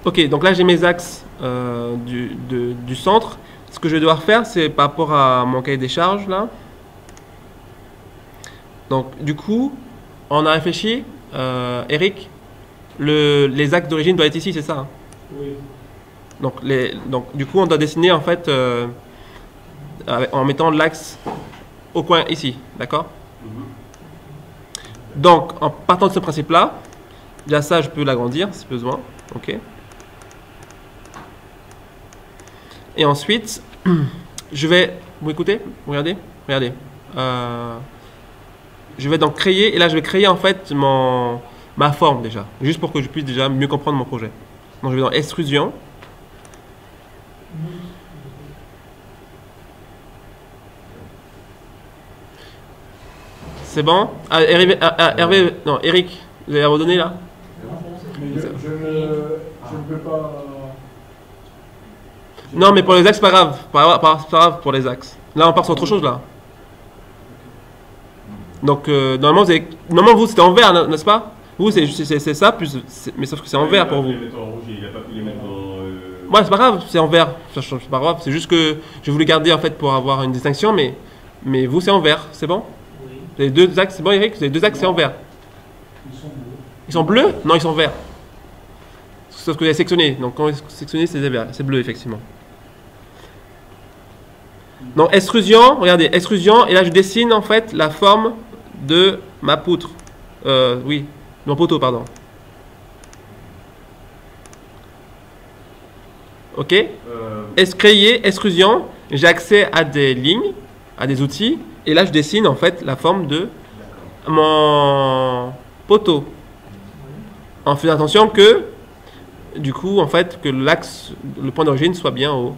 Ok, donc là j'ai mes axes du centre. Ce que je vais devoir faire, c'est par rapport à mon cahier des charges là. Donc du coup, on a réfléchi, Eric, les axes d'origine doivent être ici, c'est ça, hein? Oui. Donc du coup, on doit dessiner en fait en mettant l'axe au coin ici, d'accord? Donc en partant de ce principe-là, déjà ça, je peux l'agrandir si besoin, ok? Et ensuite, je vais, vous écoutez, vous regardez. Je vais donc créer, et là je vais créer en fait ma forme déjà, juste pour que je puisse déjà mieux comprendre mon projet. Donc je vais dans extrusion. C'est bon? Hervé, non, Eric, vous allez redonner là? Mais je ne peux pas. Non, mais pour les axes, pas grave. Pas grave pour les axes. Là, on part sur autre chose là. Donc, normalement, vous, c'était en vert, n'est-ce pas? Vous, c'est ça, mais sauf que c'est en vert pour vous. Il a pas pu les mettre en rouge, il a pas pu les mettre en. Ouais, c'est pas grave, c'est en vert. C'est pas grave, c'est juste que je voulais garder en fait pour avoir une distinction, mais vous, c'est en vert, c'est bon? Oui. Vous avez deux axes, c'est bon, Eric? Vous avez deux axes, c'est en vert. Ils sont bleus. Ils sont bleus? Non, ils sont verts. Sauf que vous avez sectionné. Donc, quand vous sectionnez, c'est vert, c'est bleu, effectivement. Donc, extrusion, regardez, extrusion, et là, je dessine en fait la forme de ma poutre. Oui, mon poteau, pardon. Ok? Créer, extrusion, j'ai accès à des lignes, à des outils, et là, je dessine en fait la forme de mon poteau. En faisant attention que, du coup, en fait, que l'axe, le point d'origine soit bien haut.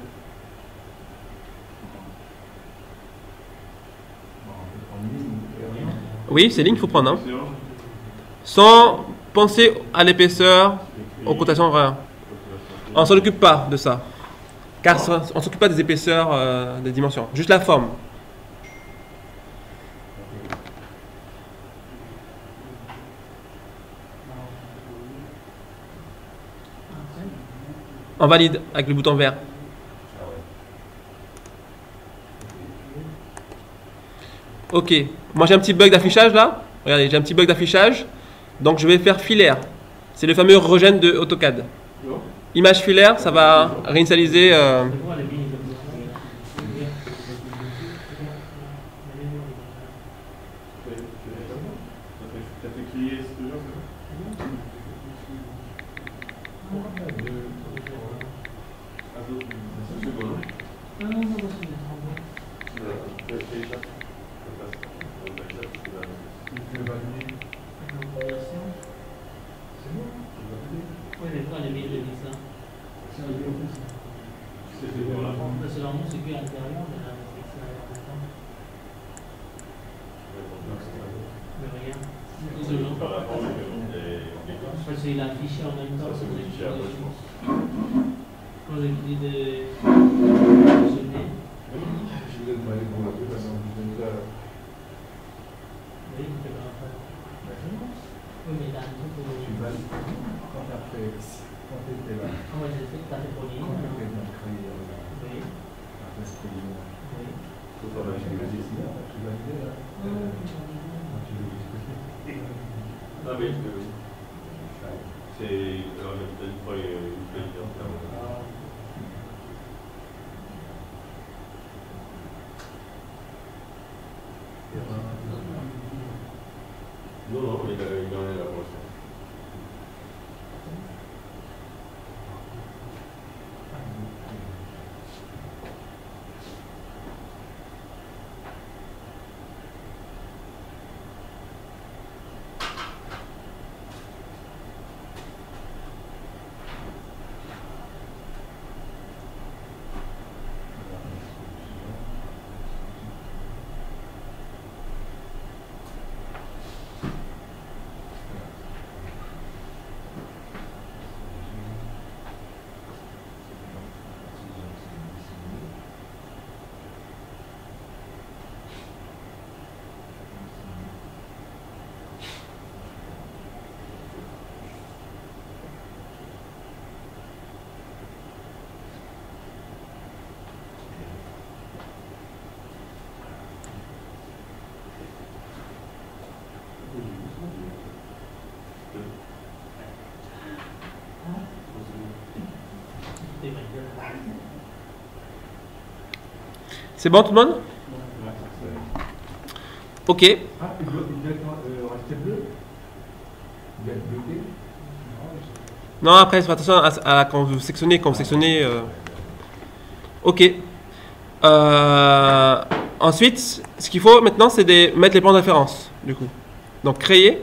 Oui, ces lignes, il faut prendre. Hein. Sans penser à l'épaisseur, aux cotations horaires. On ne s'en occupe pas de ça. Car on ne s'occupe pas des épaisseurs, des dimensions. Juste la forme. On valide avec le bouton vert. Ok. Moi j'ai un petit bug d'affichage là. Regardez, j'ai un petit bug d'affichage. Donc je vais faire filaire. C'est le fameux regen de AutoCAD. Image filaire, ça va réinitialiser. Il a affiché en même temps. Quand je dis de Non, non, il en est là pour ça. C'est bon tout le monde? Ok. Ah, il doit rester bleu. Il doit être bloqué. Non, après, faites attention quand vous sectionnez. Ok. Ensuite, ce qu'il faut maintenant, c'est de mettre les plans de référence, du coup. Donc, créer.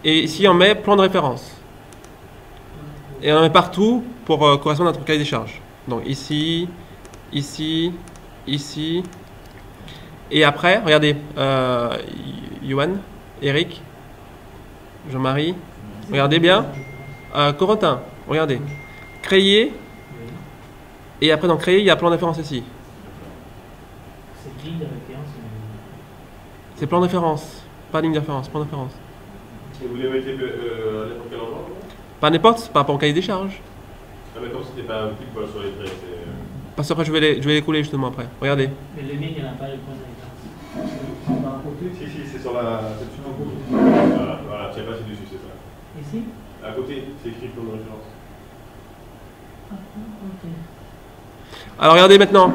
Et ici, on met plan de référence. Et on en met partout pour correspondre à notre cahier des charges. Donc, ici, ici, ici. Et après, regardez, Yohan, Eric, Jean-Marie, regardez bien. Corentin, regardez. Créer. Et après, dans créer, il y a plan de référence ici. C'est ligne de référence. C'est plan de référence. Pas ligne de référence, plan de référence. Et vous les mettez à n'importe quel endroit? Pas n'importe, par rapport au cahier des charges. Ah, mais comme c'était pas un truc sur les traits, c'est. Parce que après, je vais les couler justement après. Regardez. Mais le mien, il n'y en a pas le point de référence. Par côté. Si, c'est sur la. C'est dessus. Voilà, tu sais pas, c'est dessus, c'est ça. Ici? À côté, c'est écrit comme référence. Ah, ok. Alors regardez maintenant.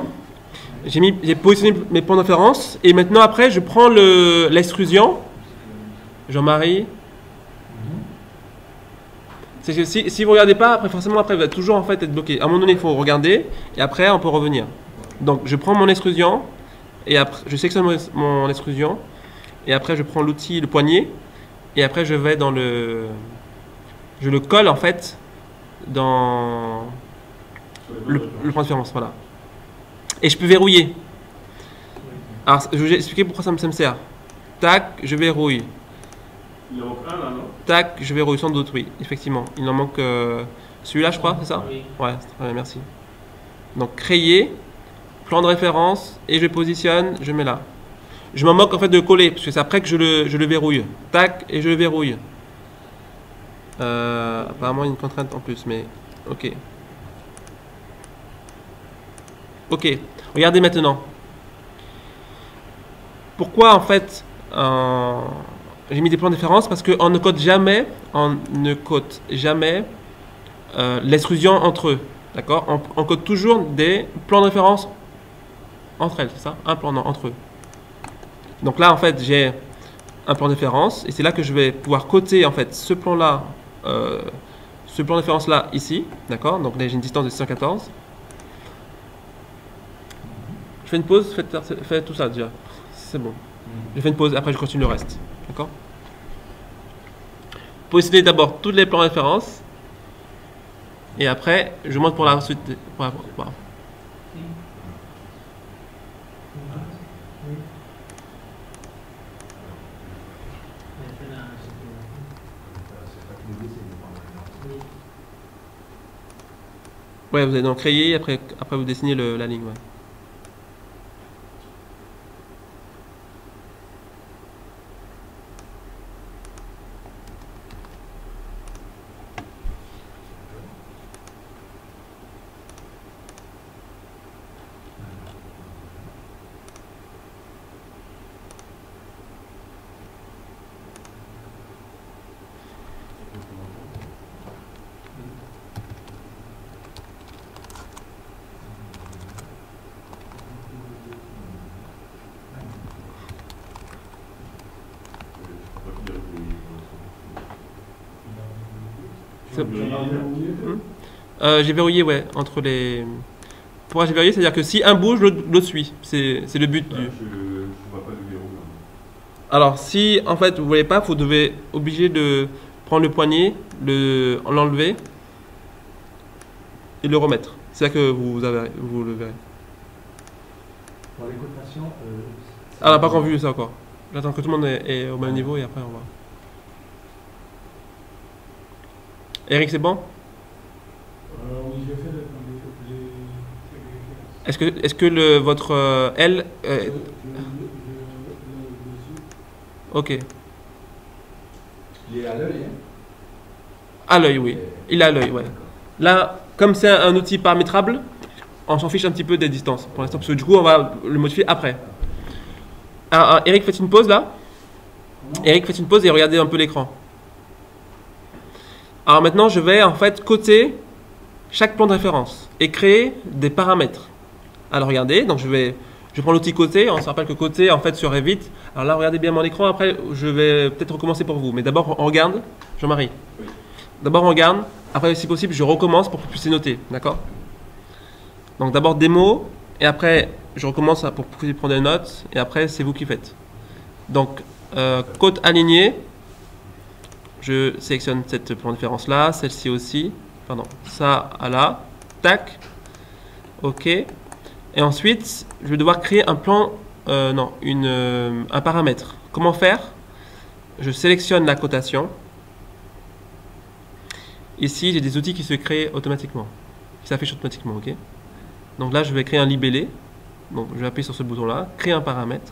J'ai positionné mes points de référence. Et maintenant, après, je prends l'extrusion. Jean-Marie. C'est que si vous ne regardez pas, après forcément après vous allez toujours en fait être bloqué. À un moment donné, il faut regarder et après on peut revenir. Donc je prends mon extrusion et après je sectionne mon extrusion et après je prends l'outil, le poignet et après je vais dans je le colle en fait dans le point de référence, voilà. Et je peux verrouiller. Alors je vais expliquer pourquoi ça me sert. Tac, je verrouille. Il en manque un là, non? Tac, je verrouille sans doute, oui, effectivement. Il en manque celui-là, je crois, c'est ça? Oui. Ouais, c'est très bien, merci. Donc, créer, plan de référence, et je positionne, je mets là. Je m'en moque en fait de coller, parce que c'est après que je le verrouille. Tac, et je le verrouille. Apparemment, il y a une contrainte en plus, mais ok. Ok, regardez maintenant. Pourquoi en fait j'ai mis des plans de référence? Parce qu'on ne code jamais, l'extrusion entre eux. D'accord? On code toujours des plans de référence entre elles, c'est ça? Un plan entre eux. Donc là, en fait, j'ai un plan de référence et c'est là que je vais pouvoir coter en fait ce plan-là, ce plan de référence-là ici. D'accord? Donc là, j'ai une distance de 614. Je fais une pause, faites tout ça déjà. C'est bon. Je fais une pause, après je continue le reste. D'accord? Positionnez d'abord tous les plans de référence. Et après, je montre pour la suite. Ouais, vous allez donc créer, après vous dessinez la ligne. Ouais. J'ai verrouillé, ouais, entre les. Pourquoi j'ai verrouillé? C'est-à-dire que si un bouge, l'autre suit. C'est le but du. Je vois pas le verrou. Alors, si en fait vous ne voulez pas, vous devez obligé de prendre le poignet, l'enlever et le remettre. C'est là que vous le verrez. Pour les cotations. Ah, on n'a pas encore vu ça encore. J'attends que tout le monde est au même niveau et après on va. Eric, c'est bon? Oui, j'ai fait les. Est-ce que votre L. Ok. Il est à l'œil, hein? À l'œil, oui. Il est à l'œil, ouais. Là, comme c'est un outil paramétrable, on s'en fiche un petit peu des distances pour l'instant, parce que du coup, on va le modifier après. Alors, Eric, faites une pause là. Eric, faites une pause et regardez un peu l'écran. Alors maintenant, je vais en fait coter chaque plan de référence et créer des paramètres. Alors regardez, donc je prends l'outil côté, on se rappelle que côté en fait sur Revit. Alors là regardez bien mon écran, après je vais peut-être recommencer pour vous, mais d'abord on regarde, Jean-Marie. Oui. D'abord on regarde, après si possible je recommence pour que vous puissiez noter, d'accord? Donc d'abord démo, et après je recommence pour que vous puissiez prendre des notes, et après c'est vous qui faites. Donc côte alignée, je sélectionne cette plan de référence là, celle-ci aussi, pardon, ça à là, tac, ok. Et ensuite, je vais devoir créer un plan, un paramètre. Comment faire? Je sélectionne la cotation. Ici, j'ai des outils qui se créent automatiquement, qui s'affichent automatiquement, ok. Donc là, je vais créer un libellé. Donc, je vais appuyer sur ce bouton-là, créer un paramètre.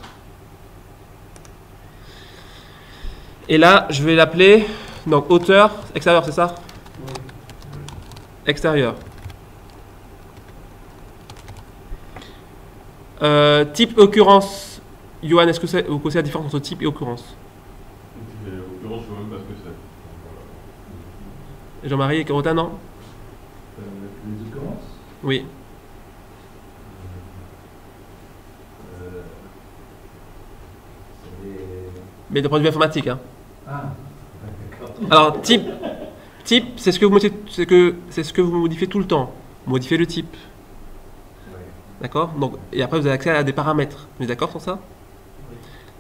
Et là, je vais l'appeler, donc hauteur extérieure, c'est ça? Extérieur. Type occurrence. Johan, est-ce que vous connaissez la différence entre type et occurrence? Occurrence, je ne vois même pas ce que c'est. Jean-Marie et Carotin, non? Les occurrences. Oui. Mais d'un point de vue informatique. Hein. Ah, d'accord. Alors, type, c'est ce que vous modifiez tout le temps. Modifiez le type. D'accord? Donc, et après, vous avez accès à des paramètres. Vous êtes d'accord sur ça?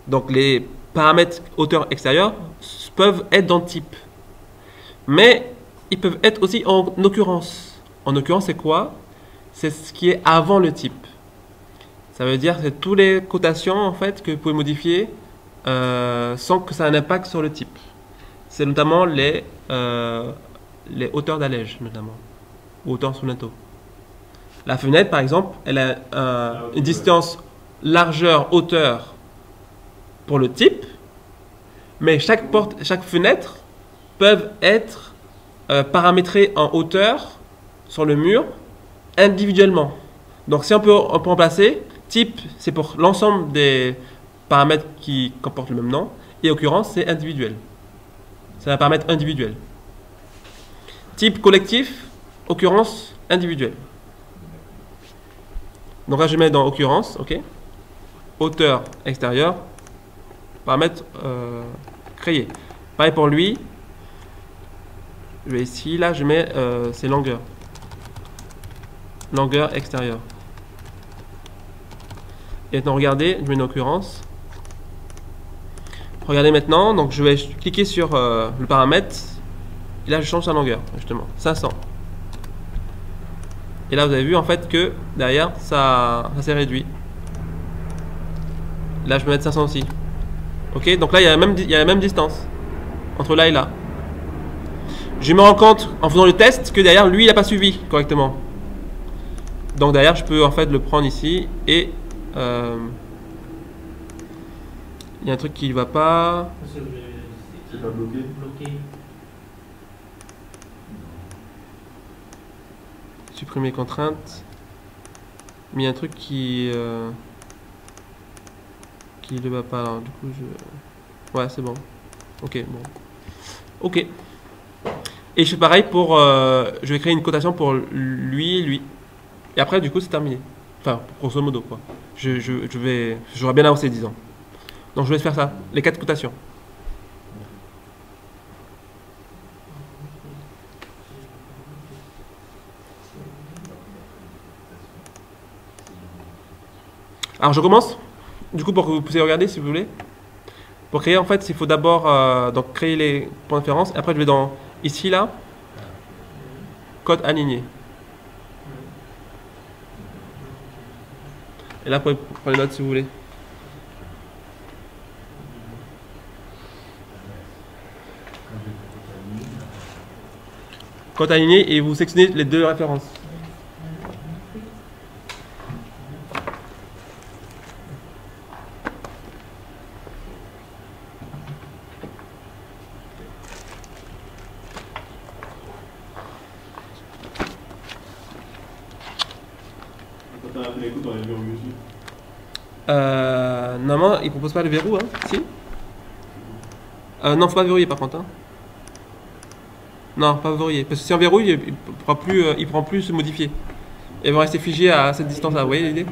Donc, les paramètres hauteur extérieure peuvent être dans le type. Mais, ils peuvent être aussi en occurrence. En occurrence, c'est quoi? C'est ce qui est avant le type. Ça veut dire que c'est toutes les cotations, en fait, que vous pouvez modifier sans que ça ait un impact sur le type. C'est notamment les hauteurs d'allège, notamment. Ou hauteur sous linteau. La fenêtre, par exemple, elle a une distance largeur-hauteur pour le type, mais chaque fenêtre peuvent être paramétrées en hauteur sur le mur individuellement. Donc si on peut remplacer, type c'est pour l'ensemble des paramètres qui comportent le même nom, et occurrence c'est individuel. C'est un paramètre individuel. Type collectif, occurrence individuelle. Donc là je mets dans occurrence, ok. Hauteur extérieure, paramètre créé. Pareil pour lui. Je vais ici, là je mets c'est longueur. Longueur extérieure. Et maintenant regardez, je mets une occurrence. Regardez maintenant, donc je vais cliquer sur le paramètre. Et là je change sa longueur, justement, 500. Et là vous avez vu en fait que derrière ça s'est réduit. Là je peux mettre 500 aussi. Ok, donc là il y a la même distance entre là et là. Je me rends compte en faisant le test que derrière lui il n'a pas suivi correctement. Donc derrière je peux en fait le prendre ici et il y a un truc qui ne va pas. C'est pas bloqué. Supprimer contrainte. Mais il y a un truc qui ne va pas. Alors, du coup, ouais, c'est bon. Ok, bon. Ok. Et je fais pareil pour. Je vais créer une cotation pour lui et lui. Et après, du coup, c'est terminé. Enfin, grosso modo, quoi. J'aurais bien avancé, disons. Donc, je vais faire ça. Les 4 cotations. Alors je commence, du coup pour que vous puissiez regarder si vous voulez. Pour créer en fait il faut d'abord donc créer les points de référence. Après je vais dans ici là, code aligné. Et là vous pouvez prendre les notes si vous voulez. Code aligné et vous sélectionnez les 2 références. Normalement, il ne propose pas le verrou, hein? Si? Non, faut pas verrouiller par contre. Hein. Non, pas verrouillé. Parce que si on verrouille, il pourra plus se modifier. Ils vont rester figés à cette distance-là. Vous voyez l'idée?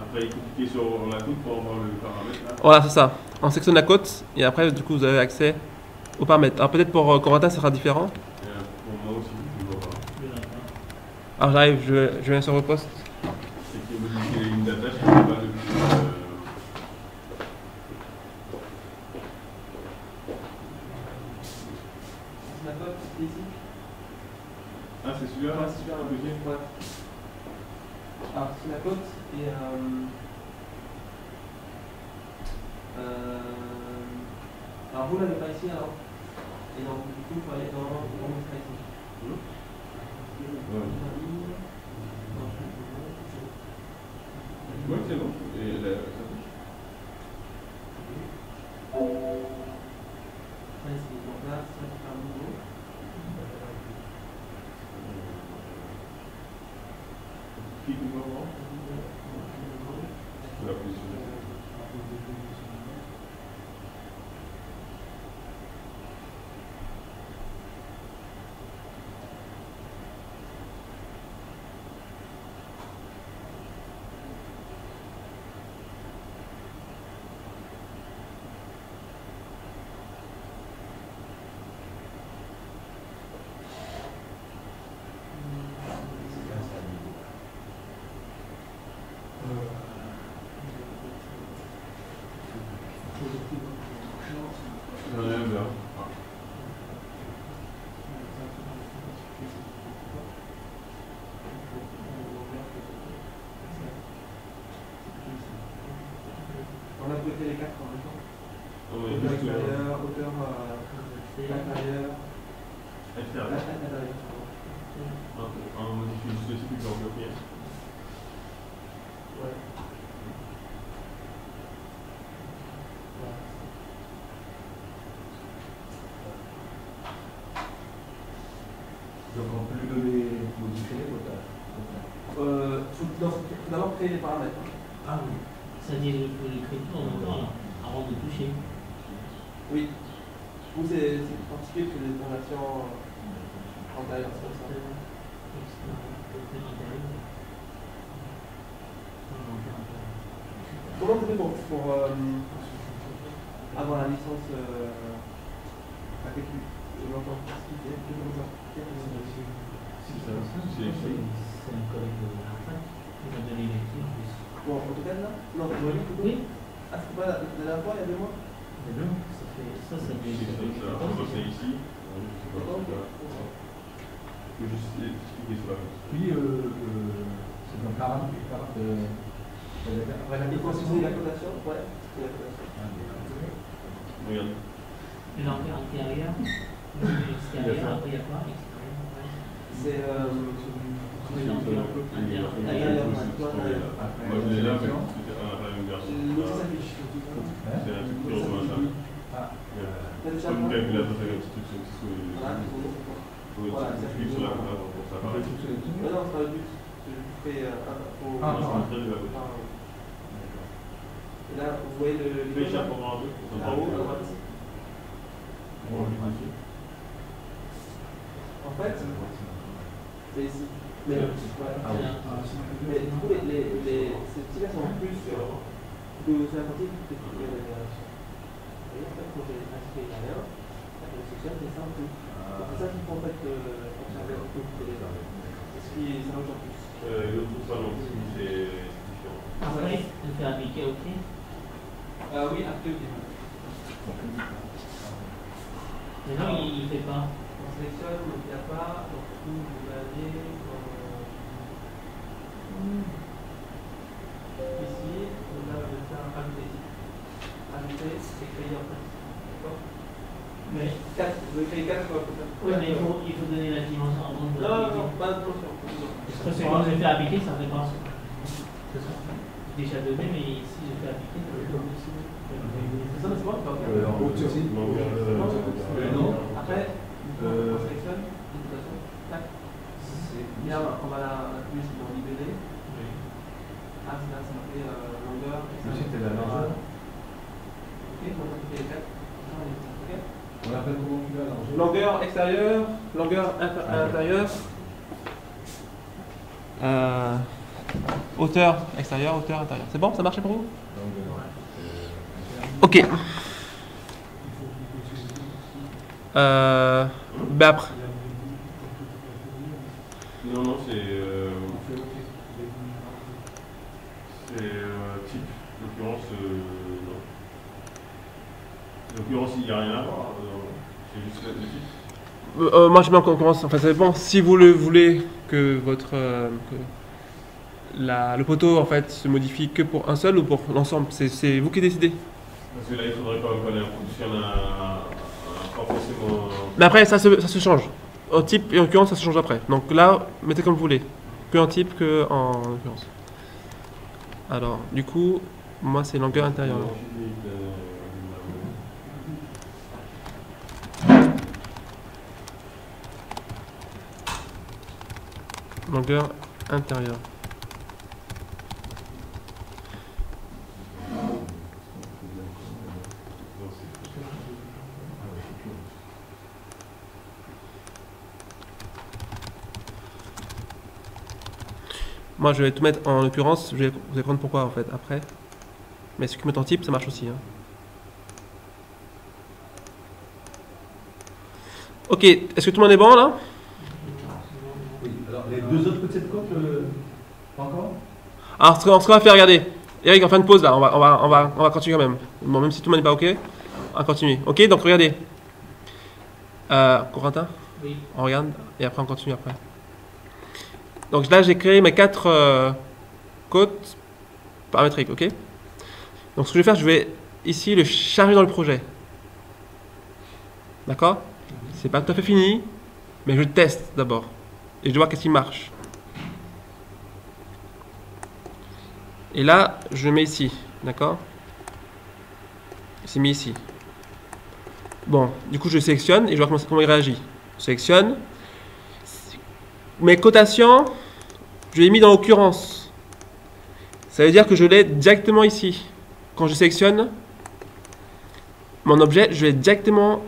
Après, il faut cliquer sur la côte pour avoir le paramètre là. Voilà, c'est ça. On sélectionne la côte et après, du coup, vous avez accès aux paramètres. Alors peut-être pour Corentin, ça sera différent. Pour moi aussi, je ne vois pas. Alors j'arrive, je viens sur le poste. C'est qu'il y a modifié les lignes d'attache, je ne sais pas depuis. La côte, c'est ici. Ah, c'est celui-là Ouais, c'est celui-là, le deuxième. Ouais. Alors c'est la côte et alors vous l'avez pas ici alors. Et donc du coup il faut aller dans ici. Oui, c'est bon. Et ça touche. Donc là, ça va faire un nouveau. Clique une fois avant. Je peux l'appuyer sur le. J'en ai un là. On a bloqué les quatre en même temps. On est Hauteur juste extérieure, hauteur intérieure, extérieur. intérieure. On modifie juste le type en bloqué. Ouais. Donc on peut lui donner, modifier les quotas. Faut d'abord créer les paramètres. Ah oui. C'est-à-dire qu'il faut l'écrire tout en même temps, là, avant de toucher. Oui. Ou c'est particulier que les conversions antérieures, c'est comme ça. Comment tu fais pour avoir la licence avec lui? J'entends expliquer, comment ça? C'est écrit. C'est un collègue de la fac qui m'a donné les clés en plus. Bon, en AutoCAD là? Non, tu vois plutôt? Oui. Ah, c'était pas la dernière fois, il y a 2 mois? Mais non, ça fait C'est ça, c'est ici. Je sais pas. Je peux juste expliquer sur la côte. Puis, c'est un paramètre. Après la Il faut aussi la cotation? Ouais, c'est la cotation. Regarde. Et l'envers intérieur, extérieur, après il y a quoi? Extérieur, ouais. C'est L'envers intérieur. Moi je l'ai là, mais c'était pas la même version. l'outil s'affiche. C'est un truc qui rejoint ça. Comme le calculateur fait un petit truc sur les. Voilà, Tu cliques sur la cote pour ça. Non, non, c'est pas le but. Je fais un pour. Ah, c'est un trait de la cote. Et là, vous voyez le. Fais échappe pour voir un peu. En haut, à droite. En fait, c'est ici. Mais, ouais. Mais du coup, ces petits-là sont plus sur la partie qui est la génération. Vous voyez, en fait, quand j'ai inscrit rien, je sélectionne, c'est ça en plus. C'est ça qui fait en fait observer un peu ce qui est ça en plus. L'autre ça non plus, c'est différent. Après, il fait appliquer OK. Oui, après, ok. Mais non, il ne fait pas. On sélectionne, donc il n'y a pas, donc du coup, vous allez ici, donc là, je vais faire ajouter. Ajouter, c'est créer en fait. D'accord? Mais, 4, vous avez créé 4 fois. oui, mais il faut donner la dimension avant de Non, pas de dimension. Parce que quand je fais appliquer, ça fait pas. C'est ça. J'ai déjà donné, mais si je fais appliquer, ça fait pas aussi. Ça, c'est bon, c'est pas ok. Aussi. Non. Après, vous On sélectionne une cotation. Tac. Bien, on va la plus dans libellé. Ah, c'est là, c'est marqué longueur. Ici, c'était la largeur. Ok, on va appliquer les 4. Ok. On appelle comment tu l'as, largeur? Longueur extérieure, longueur intérieure. Hauteur extérieure, hauteur intérieure. C'est bon, ça marche pour vous? Ok. Ben après. Non, non, c'est type. L'occurrence, non. L'occurrence, il n'y a rien à voir. C'est juste le type. Moi je mets en concurrence, enfin ça dépend si vous le voulez que votre le poteau en fait se modifie que pour un seul ou pour l'ensemble, c'est vous qui décidez. Parce que là, il faudrait pas qu'on ait un production pas forcément. Mais après ça se change. En type et en occurrence ça se change après. Donc là, mettez comme vous voulez. Que en type que en occurrence. Alors du coup, moi c'est longueur intérieure. Longueur intérieure. Moi je vais tout mettre en l'occurrence, vous allez comprendre pourquoi en fait après. Mais ce que mettre en type ça marche aussi. Hein. Ok, est-ce que tout le monde est bon là? Oui, alors les deux autres côtés de côte, pas encore? Alors ce qu'on va faire, regardez. Eric, en fin de pause là, on va continuer quand même. Bon, même si tout le monde n'est pas ok, on va continuer. Ok, donc regardez. Corentin? Oui. On regarde et après on continue après. Donc là j'ai créé mes 4 côtes paramétriques, ok? Donc ce que je vais faire, je vais ici le charger dans le projet. D'accord? C'est pas tout à fait fini, mais je le teste d'abord. Et je vais voir qu'est-ce qui marche. Et là, je le mets ici, d'accord? C'est mis ici. Bon, du coup je le sélectionne et je vois comment il réagit. Je sélectionne. Mes cotations, je les ai mis dans l'occurrence. Ça veut dire que je l'ai directement ici. Quand je sélectionne mon objet, je l'ai directement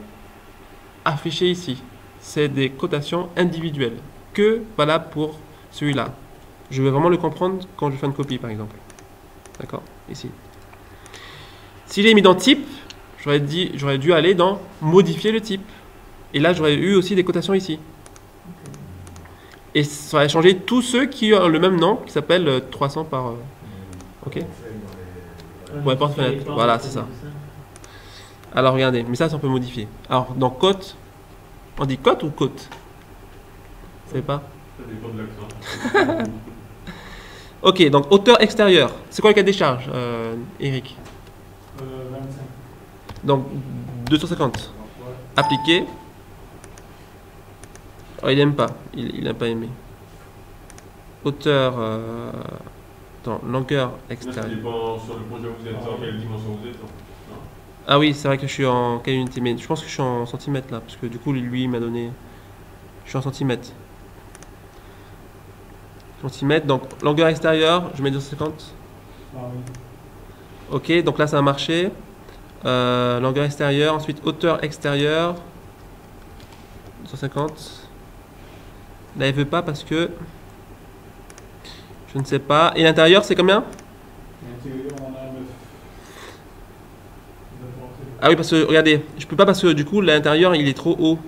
affiché ici. C'est des cotations individuelles, que valables pour celui-là. Je vais vraiment le comprendre quand je fais une copie, par exemple. D'accord? Ici. Si j'ai mis dans type, j'aurais dû aller dans modifier le type. Et là, j'aurais eu aussi des cotations ici. Et ça aurait changé tous ceux qui ont le même nom, qui s'appelle 300 par... ok? Ouais, porte-fenêtre. Voilà, c'est ça. Alors, regardez. Mais ça, on peut modifier. Alors, dans côte, on dit côte ou côte? Vous savez pas? Ça dépend de l'accent. Ok, donc hauteur extérieure. C'est quoi le cas des charges, Eric? 25. Donc, 250. Appliqué. Oh, il n'aime pas. Il n'a pas aimé. Hauteur... attends, longueur Ça extérieure. dépend sur le projet où vous êtes, dans quelle dimension vous êtes. Non. Ah oui, c'est vrai que je suis en quelle unité? Mais je pense que je suis en centimètres là. Parce que du coup, lui, il m'a donné... Je suis en centimètres. Centimètres, donc longueur extérieure, je mets 250. Ah oui. Ok, donc là ça a marché. Longueur extérieure, ensuite hauteur extérieure. 250. Là, il veut pas parce que je ne sais pas. Et l'intérieur, c'est combien? L'intérieur, on a 9. Ah oui, parce que regardez, je peux pas parce que du coup l'intérieur il est trop haut.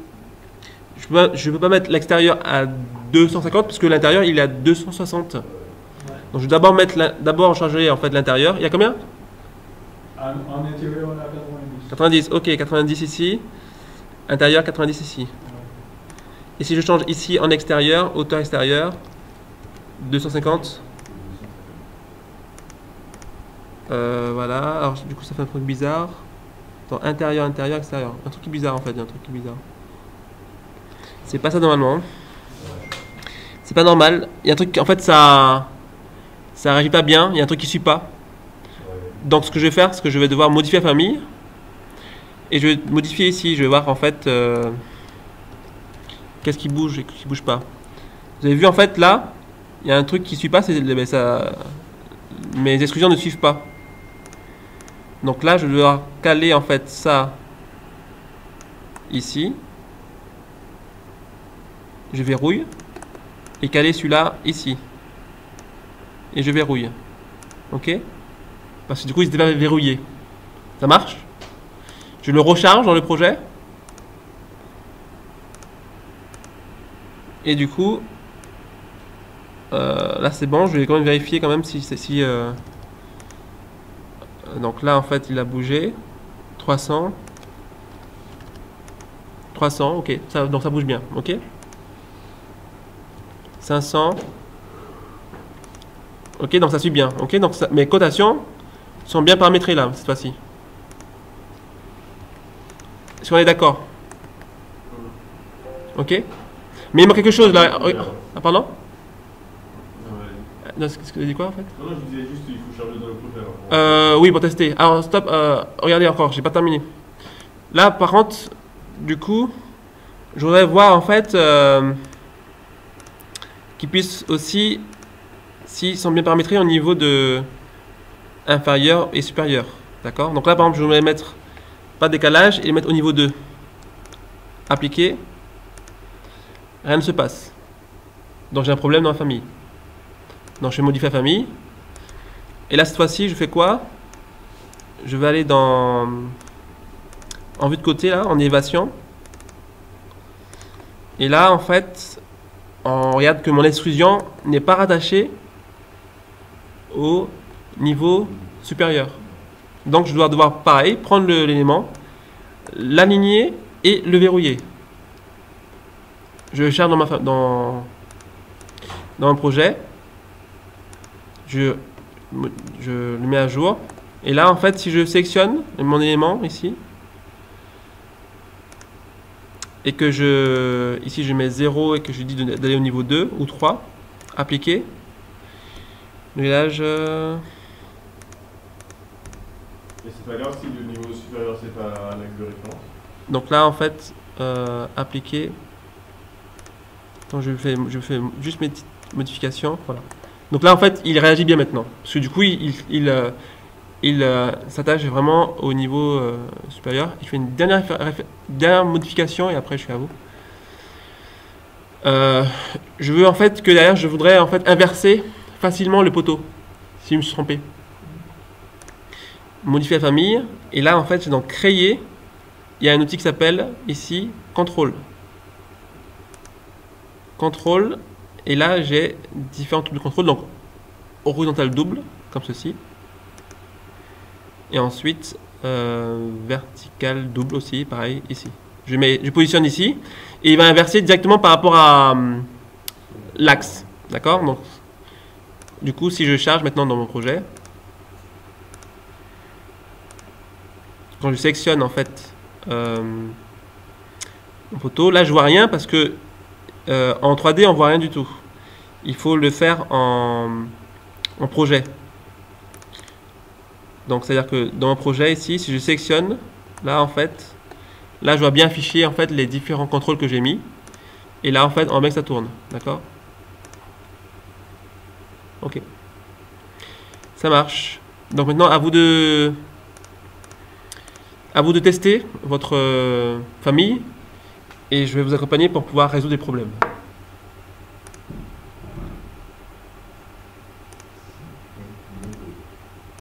Je peux pas mettre l'extérieur à 250 parce que l'intérieur il est à 260. Donc je vais d'abord charger en fait l'intérieur. Il y a combien? En intérieur, on a 90. 90. Ok, 90 ici. Intérieur 90 ici. Et si je change ici en extérieur, hauteur extérieure, 250. Voilà. Alors du coup ça fait un truc bizarre. Attends, intérieur, intérieur, extérieur. Un truc qui est bizarre en fait. Il y a un truc qui est bizarre. C'est pas ça normalement. C'est pas normal. Il y a un truc, en fait, ça réagit pas bien. Il y a un truc qui suit pas. Donc, ce que je vais faire, c'est que je vais devoir modifier la famille. Et je vais modifier ici. Je vais voir, en fait, qu'est-ce qui bouge et qu'est-ce qui bouge pas. Vous avez vu en fait là, il y a un truc qui ne suit pas, mes extrusions ne suivent pas. Donc là, je dois caler en fait ça ici. Je verrouille et caler celui-là ici. Et je verrouille. Ok? Parce que du coup, il s'était pas verrouillé. Ça marche? Je le recharge dans le projet. Et du coup, là c'est bon. Je vais quand même vérifier quand même si donc là en fait il a bougé. 300. 300, ok. Donc ça bouge bien, ok. 500. Ok, donc ça suit bien. Ok, donc mes cotations sont bien paramétrées là, cette fois-ci. Si on est d'accord. Ok. Mais il manque quelque chose là. Ah, pardon? Non, qu'est-ce que tu as dit quoi en fait? Non, je disais juste qu'il faut charger dans le projet. Oui, pour tester. Alors, stop. Regardez encore, j'ai pas terminé. Là, par contre, du coup, je voudrais voir en fait qu'ils puissent aussi, s'ils sont bien paramétrés au niveau de inférieur et supérieur. D'accord? Donc là, par exemple, je voudrais mettre pas de décalage et les mettre au niveau 2. Appliquer. Rien ne se passe. Donc j'ai un problème dans la famille. Donc je vais modifier la famille. Et là, cette fois-ci, je fais quoi? Je vais aller en vue de côté, là, en élévation. Et là, en fait, on regarde que mon extrusion n'est pas rattachée au niveau supérieur. Donc je dois devoir, pareil, prendre l'élément, l'aligner et le verrouiller. Je le cherche dans mon projet. Je le mets à jour. Et là, en fait, si je sélectionne mon élément ici, et que ici je mets 0 et que je dis d'aller au niveau 2 ou 3, appliquer. Le village. Et c'est pas grave si le niveau supérieur c'est pas un axe de référence. Donc là, en fait, appliquer. Donc je fais juste mes petites modifications. Voilà. Donc là, en fait, il réagit bien maintenant. Parce que du coup, il s'attache vraiment au niveau supérieur. Il fait une dernière modification et après, je suis à vous. Je veux en fait que derrière, je voudrais en fait inverser facilement le poteau. Si je me suis trompé. Modifier la famille. Et là, en fait, c'est dans créer. Il y a un outil qui s'appelle ici contrôle. Contrôle. Et là, j'ai différents types de contrôle. Donc, horizontal double, comme ceci. Et ensuite, vertical double aussi, pareil, ici. Je positionne ici. Et il va inverser directement par rapport à l'axe. D'accord? Donc, du coup, si je charge maintenant dans mon projet, quand je sélectionne en fait mon poteau, là je vois rien parce que en 3D on voit rien du tout. Il faut le faire en projet. Donc c'est à dire que dans mon projet ici, si je sélectionne, là en fait, là je vois bien afficher en fait les différents contrôles que j'ai mis. Et là en fait on met que ça tourne. D'accord? Ok. Ça marche. Donc maintenant à vous de tester votre famille et je vais vous accompagner pour pouvoir résoudre des problèmes.